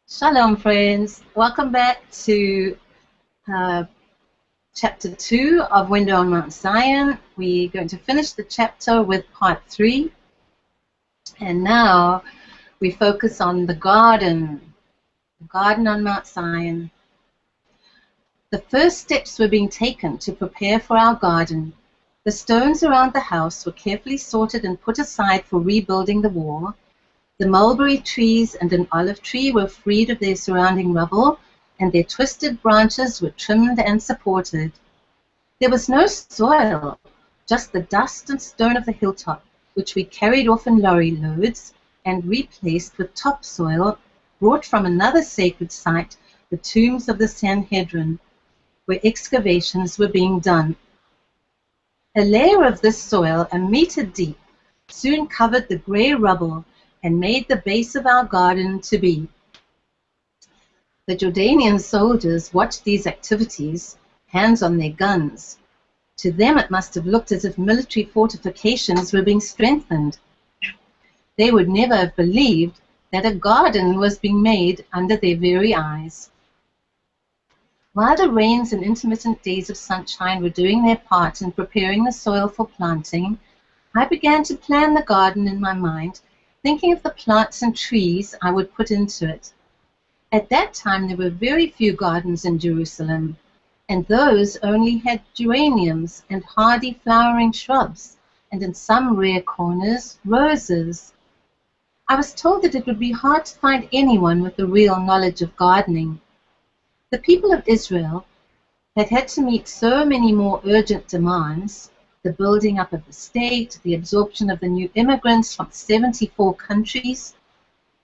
Shalom, friends. Welcome back to uh, chapter 2 of Window on Mount Zion. We're going to finish the chapter with part 3. And now we focus on the garden on Mount Zion. The first steps were being taken to prepare for our garden. The stones around the house were carefully sorted and put aside for rebuilding the wall. The mulberry trees and an olive tree were freed of their surrounding rubble, and their twisted branches were trimmed and supported. There was no soil, just the dust and stone of the hilltop, which we carried off in lorry loads and replaced with topsoil brought from another sacred site, the tombs of the Sanhedrin, where excavations were being done. A layer of this soil, a meter deep, soon covered the grey rubble and made the base of our garden to be. The Jordanian soldiers watched these activities, hands on their guns. To them it must have looked as if military fortifications were being strengthened. They would never have believed that a garden was being made under their very eyes. While the rains and intermittent days of sunshine were doing their part in preparing the soil for planting, I began to plan the garden in my mind, thinking of the plants and trees I would put into it. At that time there were very few gardens in Jerusalem, and those only had geraniums and hardy flowering shrubs, and in some rare corners, roses. I was told that it would be hard to find anyone with a real knowledge of gardening. The people of Israel had to meet so many more urgent demands, the building up of the state, the absorption of the new immigrants from 74 countries,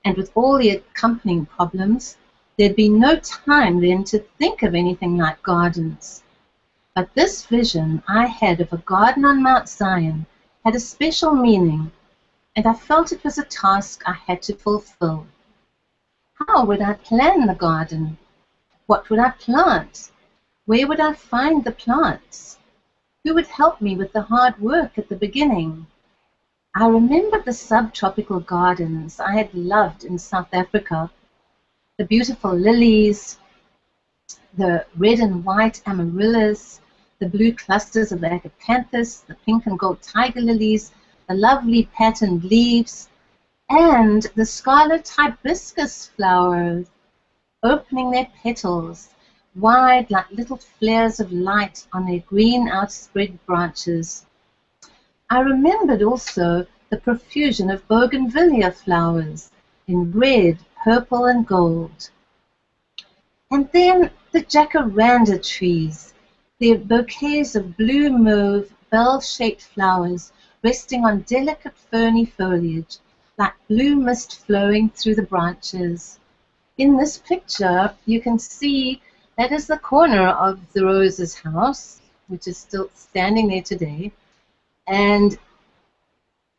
and with all the accompanying problems, there'd be no time then to think of anything like gardens. But this vision I had of a garden on Mount Zion had a special meaning, and I felt it was a task I had to fulfill. How would I plan the garden? What would I plant? Where would I find the plants? Who would help me with the hard work at the beginning? I remembered the subtropical gardens I had loved in South Africa, the beautiful lilies, the red and white amaryllis, the blue clusters of agapanthus, the pink and gold tiger lilies, the lovely patterned leaves, and the scarlet hibiscus flowers opening their petals wide like little flares of light on their green outspread branches. I remembered also the profusion of bougainvillea flowers in red, purple, and gold. And then the jacaranda trees, their bouquets of blue mauve, bell-shaped flowers resting on delicate ferny foliage, like blue mist flowing through the branches. In this picture, you can see that is the corner of the Rose's house, which is still standing there today. And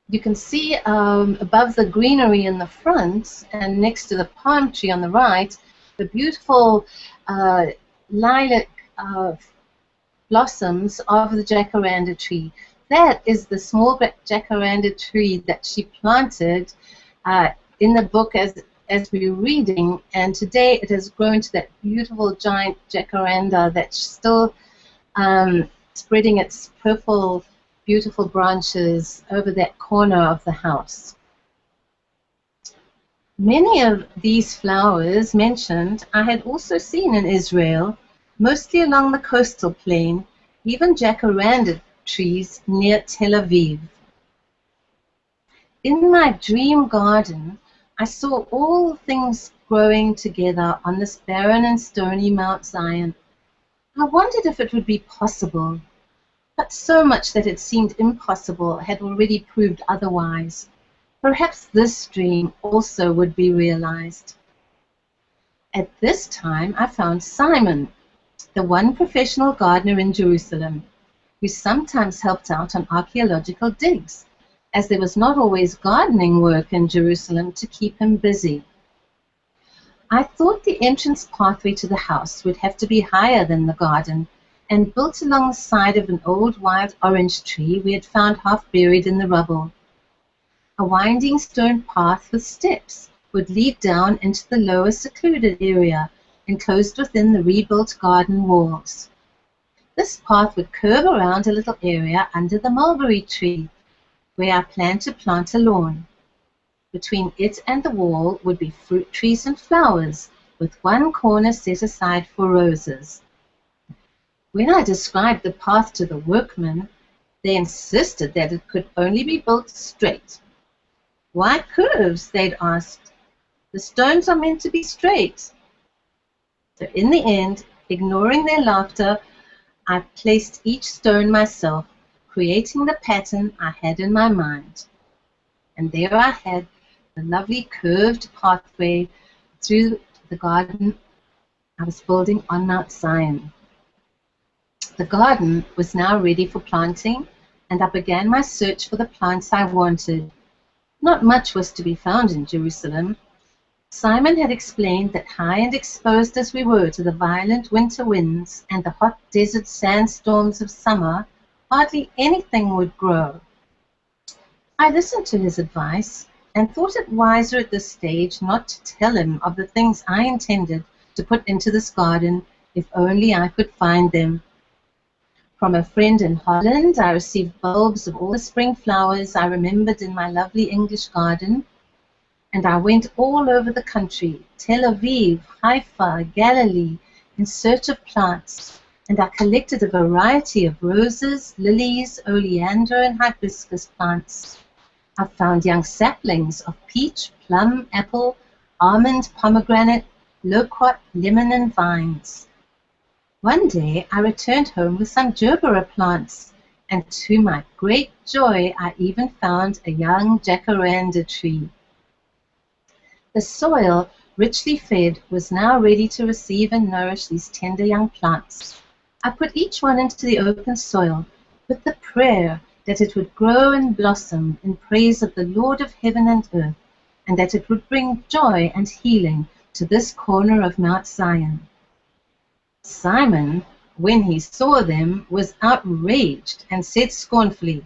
you can see above the greenery in the front and next to the palm tree on the right, the beautiful lilac blossoms of the jacaranda tree. That is the small jacaranda tree that she planted in the book as we were reading, and today it has grown to that beautiful giant jacaranda that's still spreading its purple, beautiful branches over that corner of the house. Many of these flowers mentioned I had also seen in Israel, mostly along the coastal plain, even jacaranda trees near Tel Aviv. In my dream garden, I saw all things growing together on this barren and stony Mount Zion. I wondered if it would be possible, but so much that it seemed impossible had already proved otherwise. Perhaps this dream also would be realized. At this time, I found Simon, the one professional gardener in Jerusalem, who sometimes helped out on archaeological digs, as there was not always gardening work in Jerusalem to keep him busy. I thought the entrance pathway to the house would have to be higher than the garden, and built along the side of an old wild orange tree we had found half buried in the rubble. A winding stone path with steps would lead down into the lower secluded area, enclosed within the rebuilt garden walls. This path would curve around a little area under the mulberry tree, where I planned to plant a lawn. Between it and the wall would be fruit trees and flowers, with one corner set aside for roses. When I described the path to the workmen, they insisted that it could only be built straight. "Why curves?" they'd asked. "The stones are meant to be straight." So in the end, ignoring their laughter, I placed each stone myself, creating the pattern I had in my mind. And there I had the lovely curved pathway through the garden I was building on Mount Zion. The garden was now ready for planting, and I began my search for the plants I wanted. Not much was to be found in Jerusalem. Simon had explained that high and exposed as we were to the violent winter winds and the hot desert sandstorms of summer, hardly anything would grow. I listened to his advice and thought it wiser at this stage not to tell him of the things I intended to put into this garden, if only I could find them. From a friend in Holland, I received bulbs of all the spring flowers I remembered in my lovely English garden, and I went all over the country, Tel Aviv, Haifa, Galilee, in search of plants, and I collected a variety of roses, lilies, oleander, and hibiscus plants. I found young saplings of peach, plum, apple, almond, pomegranate, loquat, lemon, and vines. One day I returned home with some gerbera plants, and to my great joy I even found a young jacaranda tree. The soil, richly fed, was now ready to receive and nourish these tender young plants. I put each one into the open soil, with the prayer that it would grow and blossom in praise of the Lord of heaven and earth, and that it would bring joy and healing to this corner of Mount Zion. Simon, when he saw them, was outraged and said scornfully,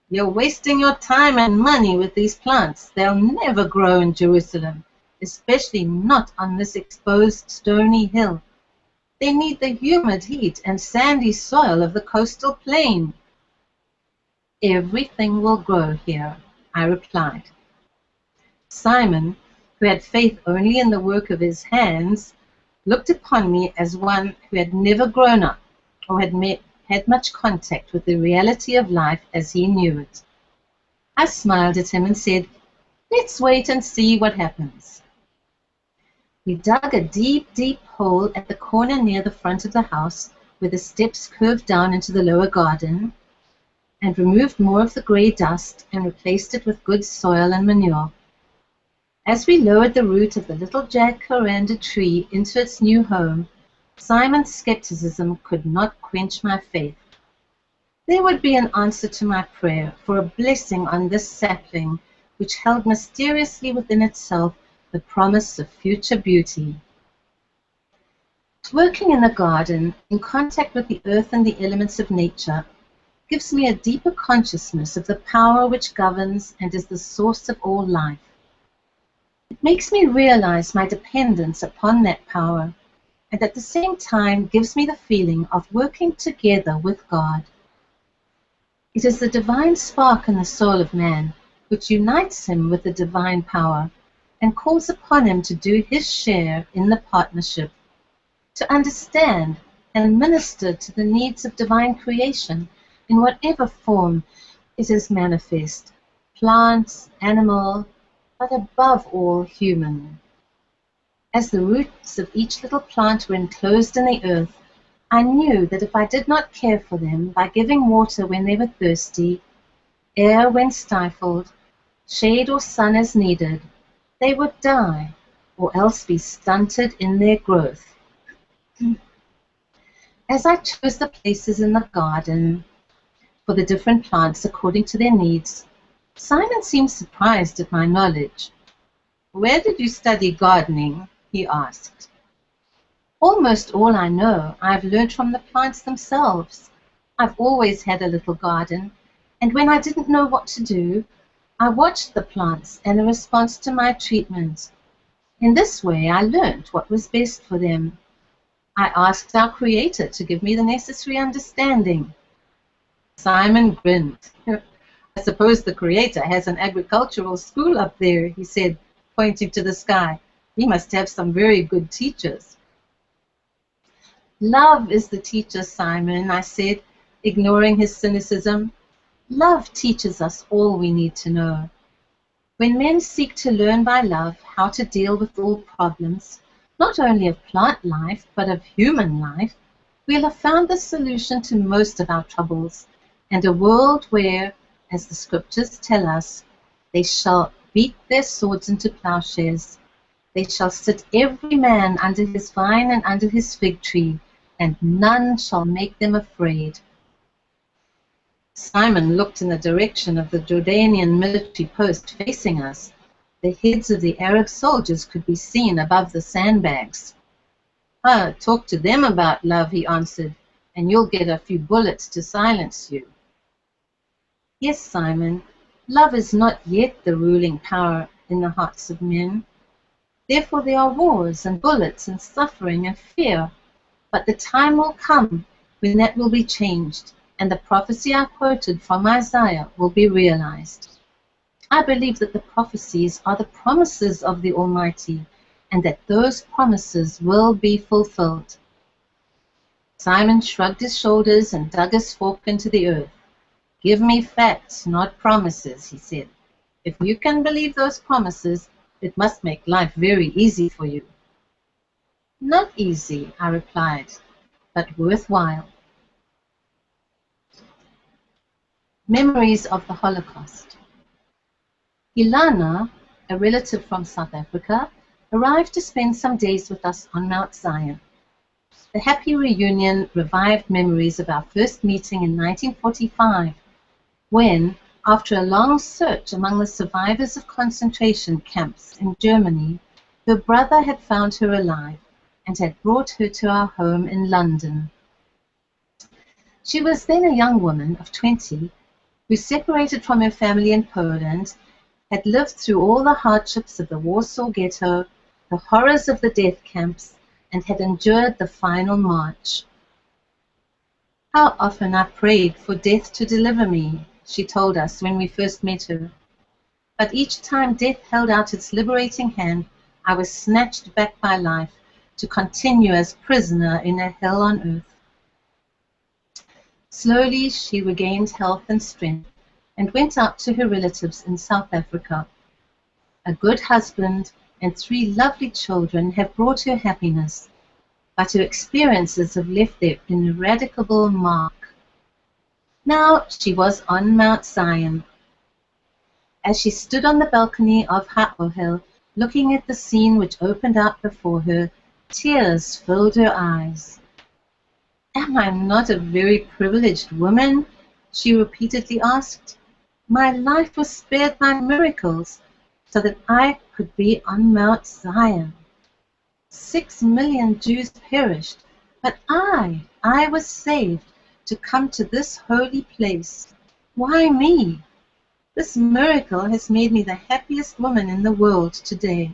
"You're wasting your time and money with these plants. They'll never grow in Jerusalem, especially not on this exposed stony hill. They need the humid heat and sandy soil of the coastal plain." "Everything will grow here," I replied. Simon, who had faith only in the work of his hands, looked upon me as one who had never grown up or had much contact with the reality of life as he knew it. I smiled at him and said, "Let's wait and see what happens." We dug a deep, deep hole at the corner near the front of the house, where the steps curved down into the lower garden, and removed more of the grey dust and replaced it with good soil and manure. As we lowered the root of the little jacaranda tree into its new home, Simon's skepticism could not quench my faith. There would be an answer to my prayer for a blessing on this sapling, which held mysteriously within itself the promise of future beauty. Working in the garden, in contact with the earth and the elements of nature, gives me a deeper consciousness of the power which governs and is the source of all life. It makes me realize my dependence upon that power, and at the same time gives me the feeling of working together with God. It is the divine spark in the soul of man which unites him with the divine power and calls upon him to do his share in the partnership, to understand and minister to the needs of divine creation in whatever form it is manifest, plants, animal, but above all human. As the roots of each little plant were enclosed in the earth, I knew that if I did not care for them by giving water when they were thirsty, air when stifled, shade or sun as needed, they would die, or else be stunted in their growth. As I chose the places in the garden for the different plants according to their needs, Simon seemed surprised at my knowledge. "Where did you study gardening?" he asked. "Almost all I know I've learned from the plants themselves. I've always had a little garden, and when I didn't know what to do, I watched the plants and the response to my treatment, In this way, I learned what was best for them. I asked our Creator to give me the necessary understanding. Simon grinned. I suppose the Creator has an agricultural school up there, he said, pointing to the sky. He must have some very good teachers. Love is the teacher, Simon, I said, ignoring his cynicism. Love teaches us all we need to know. When men seek to learn by love how to deal with all problems, not only of plant life, but of human life, we'll have found the solution to most of our troubles, and a world where, as the scriptures tell us, they shall beat their swords into plowshares. They shall sit every man under his vine and under his fig tree, and none shall make them afraid. Simon looked in the direction of the Jordanian military post facing us. The heads of the Arab soldiers could be seen above the sandbags. Talk to them about love, he answered, and you'll get a few bullets to silence you. Yes, Simon, love is not yet the ruling power in the hearts of men. Therefore there are wars and bullets and suffering and fear. But the time will come when that will be changed, and the prophecy I quoted from Isaiah will be realized. I believe that the prophecies are the promises of the Almighty, and that those promises will be fulfilled. Simon shrugged his shoulders and dug his fork into the earth. Give me facts, not promises, he said. If you can believe those promises, it must make life very easy for you. Not easy, I replied, but worthwhile. Memories of the Holocaust. Ilana, a relative from South Africa, arrived to spend some days with us on Mount Zion. The happy reunion revived memories of our first meeting in 1945, when, after a long search among the survivors of concentration camps in Germany, her brother had found her alive and had brought her to our home in London. She was then a young woman of 20 who, separated from her family in Poland, had lived through all the hardships of the Warsaw Ghetto, the horrors of the death camps, and had endured the final march. How often I prayed for death to deliver me, she told us when we first met her. But each time death held out its liberating hand, I was snatched back by life to continue as prisoner in a hell on earth. Slowly she regained health and strength and went out to her relatives in South Africa. A good husband and 3 lovely children have brought her happiness, but her experiences have left their ineradicable mark. Now she was on Mount Zion. As she stood on the balcony of Ha'ohel, looking at the scene which opened out before her, tears filled her eyes. Am I not a very privileged woman? She repeatedly asked. My life was spared by miracles, so that I could be on Mount Zion. 6 million Jews perished, but I was saved to come to this holy place. Why me? This miracle has made me the happiest woman in the world today.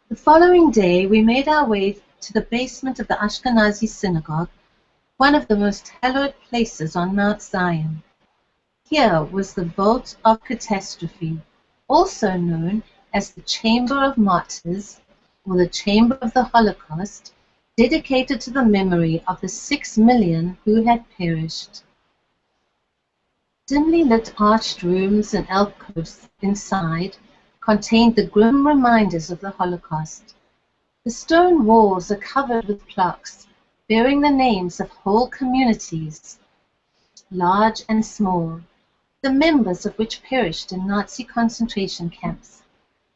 The following day, we made our way to the basement of the Ashkenazi synagogue, one of the most hallowed places on Mount Zion. Here was the Vault of Catastrophe, also known as the Chamber of Martyrs, or the Chamber of the Holocaust, dedicated to the memory of the 6 million who had perished. Dimly lit arched rooms and alcoves inside contained the grim reminders of the Holocaust. The stone walls are covered with plaques bearing the names of whole communities, large and small, the members of which perished in Nazi concentration camps.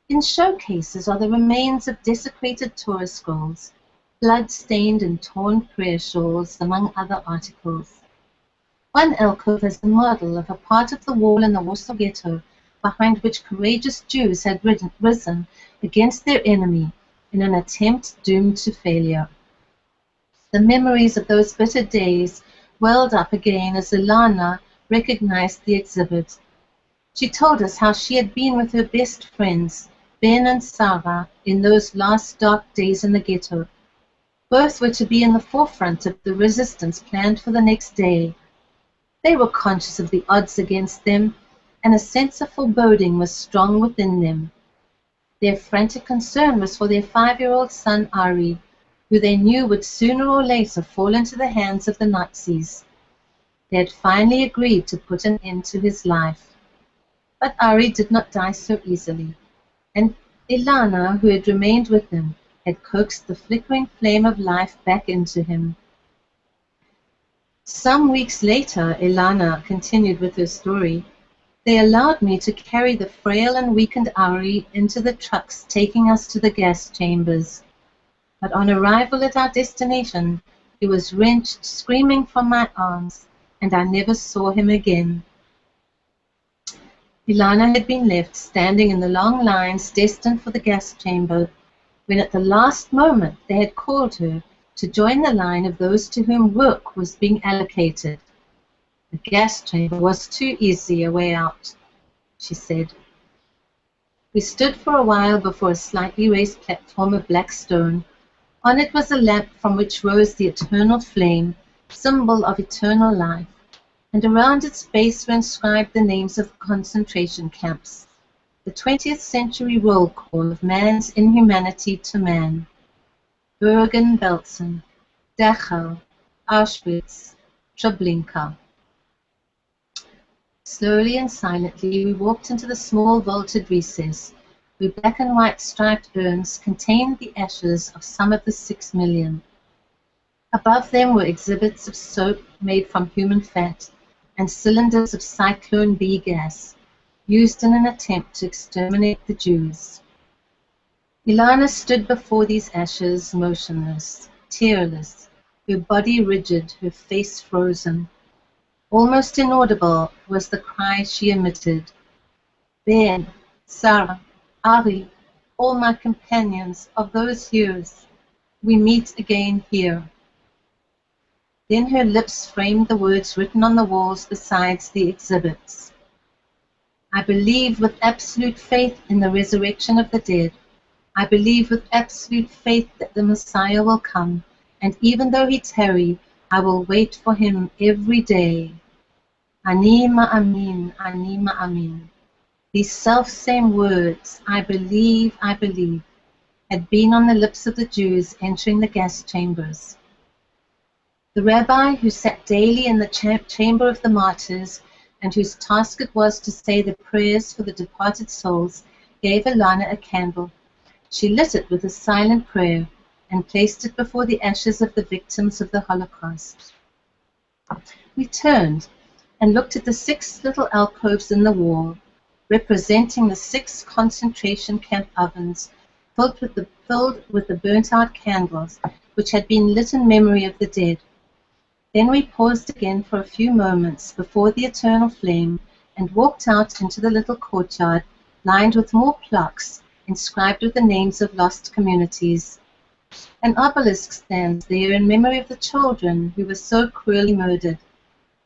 In showcases are the remains of desecrated Torah scrolls, blood-stained and torn prayer shawls, among other articles. One alcove has the model of a part of the wall in the Warsaw Ghetto behind which courageous Jews had risen against their enemy in an attempt doomed to failure. The memories of those bitter days welled up again as Ilana recognized the exhibit. She told us how she had been with her best friends Ben and Sarah, in those last dark days in the ghetto. Both were to be in the forefront of the resistance planned for the next day. They were conscious of the odds against them, and a sense of foreboding was strong within them. Their frantic concern was for their 5-year-old son Ari, who they knew would sooner or later fall into the hands of the Nazis. They had finally agreed to put an end to his life. But Ari did not die so easily, and Ilana, who had remained with him, had coaxed the flickering flame of life back into him. Some weeks later, Ilana continued with her story. They allowed me to carry the frail and weakened Ari into the trucks taking us to the gas chambers. But on arrival at our destination, he was wrenched screaming from my arms, and I never saw him again. Ilana had been left standing in the long lines destined for the gas chamber, when at the last moment they had called her to join the line of those to whom work was being allocated. The gas chamber was too easy a way out, she said. We stood for a while before a slightly raised platform of black stone. On it was a lamp from which rose the eternal flame, symbol of eternal life, and around its base were inscribed the names of the concentration camps, the 20th century roll call of man's inhumanity to man. Bergen-Belsen, Dachau, Auschwitz, Treblinka. Slowly and silently we walked into the small vaulted recess, where black and white striped urns contained the ashes of some of the 6 million. Above them were exhibits of soap made from human fat and cylinders of Cyclone B gas, used in an attempt to exterminate the Jews. Ilana stood before these ashes, motionless, tearless, her body rigid, her face frozen. Almost inaudible was the cry she emitted. Ben, Sarah, Ari, all my companions of those years, we meet again here. Then her lips framed the words written on the walls besides the exhibits. I believe with absolute faith in the resurrection of the dead. I believe with absolute faith that the Messiah will come, and even though he tarry, I will wait for him every day. Ani ma'amin, ani ma'amin. These self-same words, I believe, had been on the lips of the Jews entering the gas chambers. The rabbi who sat daily in the chamber of the martyrs, and whose task it was to say the prayers for the departed souls, gave Ilana a candle. She lit it with a silent prayer and placed it before the ashes of the victims of the Holocaust. We turned and looked at the 6 little alcoves in the wall, representing the 6 concentration camp ovens filled with the burnt-out candles which had been lit in memory of the dead. Then we paused again for a few moments before the eternal flame and walked out into the little courtyard lined with more plaques inscribed with the names of lost communities. An obelisk stands there in memory of the children who were so cruelly murdered.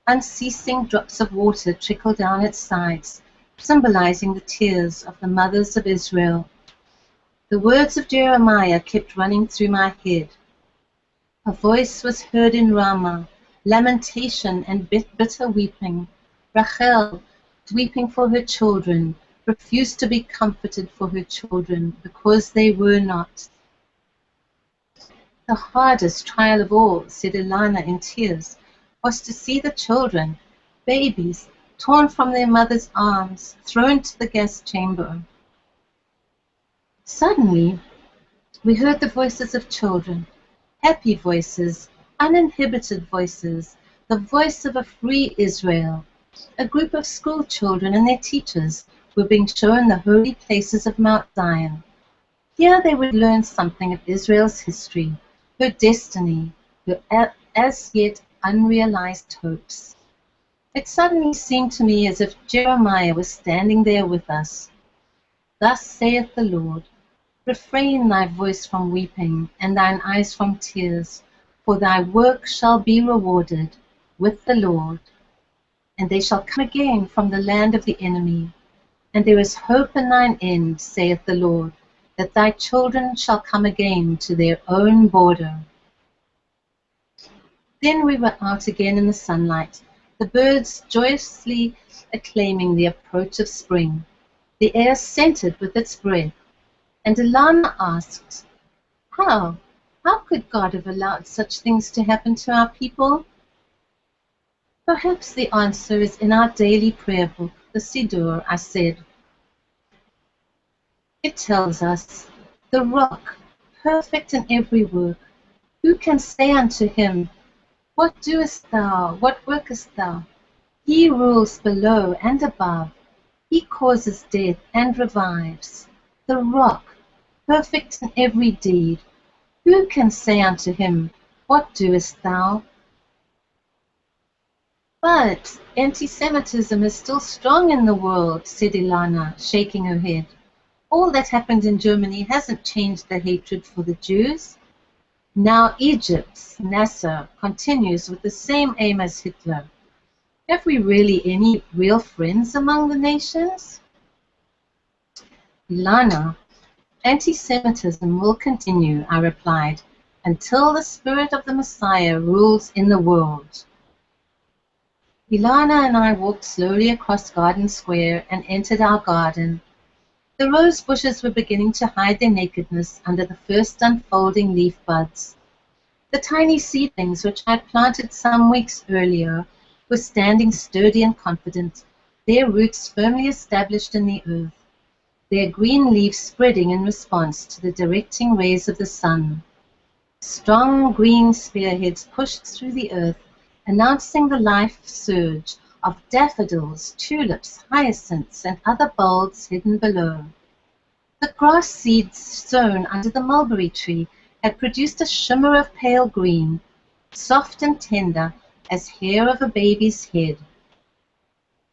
Unceasing drops of water trickle down its sides, symbolizing the tears of the mothers of Israel. The words of Jeremiah kept running through my head. A voice was heard in Ramah, lamentation and bitter weeping. Rachel, weeping for her children, refused to be comforted for her children because they were not. The hardest trial of all, said Ilana in tears, was to see the children, babies, torn from their mother's arms, thrown to the gas chamber. Suddenly, we heard the voices of children, happy voices, uninhibited voices, the voice of a free Israel. A group of school children and their teachers were being shown the holy places of Mount Zion. Here they would learn something of Israel's history, her destiny, her as yet unrealized hopes. It suddenly seemed to me as if Jeremiah was standing there with us. Thus saith the Lord, refrain thy voice from weeping, and thine eyes from tears, for thy work shall be rewarded with the Lord, and they shall come again from the land of the enemy. And there is hope in thine end, saith the Lord, that thy children shall come again to their own border. Then we were out again in the sunlight, the birds joyously acclaiming the approach of spring, the air scented with its breath. And Ilana asked, How could God have allowed such things to happen to our people? Perhaps the answer is in our daily prayer book, the Siddur, I said. It tells us, the rock, perfect in every work, who can say unto him, What doest thou? What workest thou? He rules below and above. He causes death and revives. The rock, perfect in every deed. Who can say unto him, What doest thou? But anti-Semitism is still strong in the world, said Ilana, shaking her head. All that happened in Germany hasn't changed the hatred for the Jews. Now Egypt's Nasser continues with the same aim as Hitler. Have we really any real friends among the nations? Ilana, anti-Semitism will continue, I replied, until the spirit of the Messiah rules in the world. Ilana and I walked slowly across Garden Square and entered our garden. The rose bushes were beginning to hide their nakedness under the first unfolding leaf buds. The tiny seedlings which I had planted some weeks earlier were standing sturdy and confident, their roots firmly established in the earth, their green leaves spreading in response to the directing rays of the sun. Strong green spearheads pushed through the earth, announcing the life surge of daffodils, tulips, hyacinths, and other bulbs hidden below. The grass seeds sown under the mulberry tree had produced a shimmer of pale green, soft and tender as hair of a baby's head.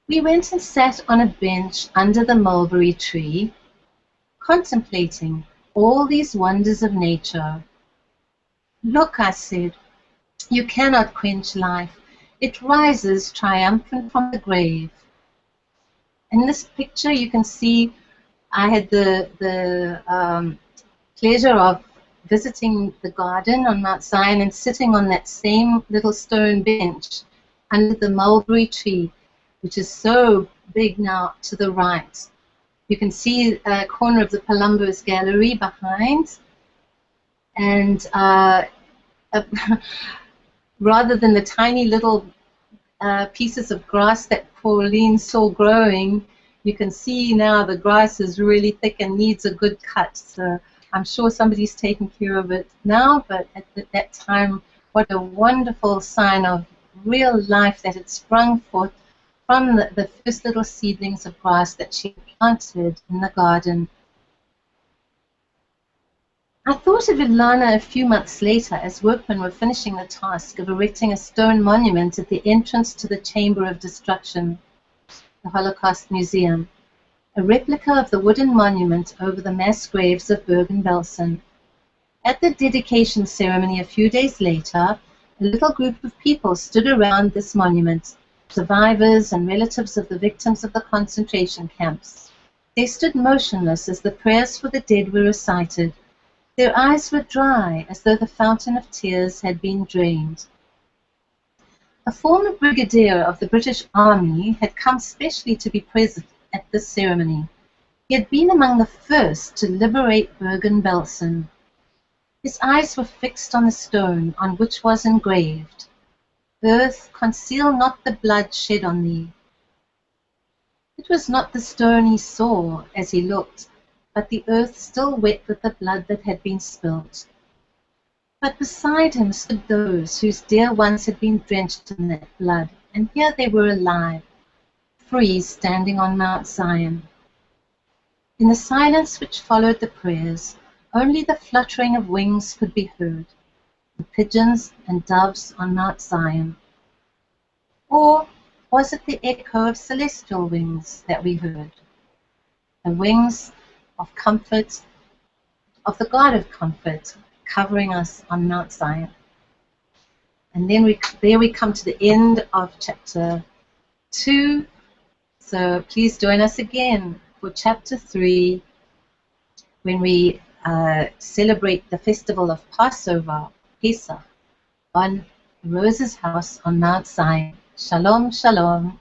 We went and sat on a bench under the mulberry tree, contemplating all these wonders of nature. Look, I said, you cannot quench life. It rises triumphant from the grave. In this picture you can see I had the pleasure of visiting the garden on Mount Zion and sitting on that same little stone bench under the mulberry tree, which is so big now to the right. You can see a corner of the Columbus Gallery behind, and rather than the tiny little pieces of grass that Pauline saw growing, you can see now the grass is really thick and needs a good cut. So I'm sure somebody's taking care of it now, but at that time, what a wonderful sign of real life that had sprung forth from the first little seedlings of grass that she planted in the garden. I thought of Ilana a few months later as workmen were finishing the task of erecting a stone monument at the entrance to the Chamber of Destruction, the Holocaust Museum, a replica of the wooden monument over the mass graves of Bergen-Belsen. At the dedication ceremony a few days later, a little group of people stood around this monument, survivors and relatives of the victims of the concentration camps. They stood motionless as the prayers for the dead were recited. Their eyes were dry, as though the fountain of tears had been drained. A former brigadier of the British Army had come specially to be present at this ceremony. He had been among the first to liberate Bergen-Belsen. His eyes were fixed on the stone on which was engraved, "Earth, conceal not the blood shed on thee." It was not the stone he saw as he looked, but the earth still wet with the blood that had been spilt. But beside him stood those whose dear ones had been drenched in that blood, and here they were alive, free, standing on Mount Zion. In the silence which followed the prayers, only the fluttering of wings could be heard, the pigeons and doves on Mount Zion. Or was it the echo of celestial wings that we heard? The wings of comfort, of the God of comfort, covering us on Mount Zion. And then there we come to the end of chapter 2. So please join us again for chapter 3 when we celebrate the festival of Passover, Pesach, on Moses' house on Mount Sinai. Shalom, shalom.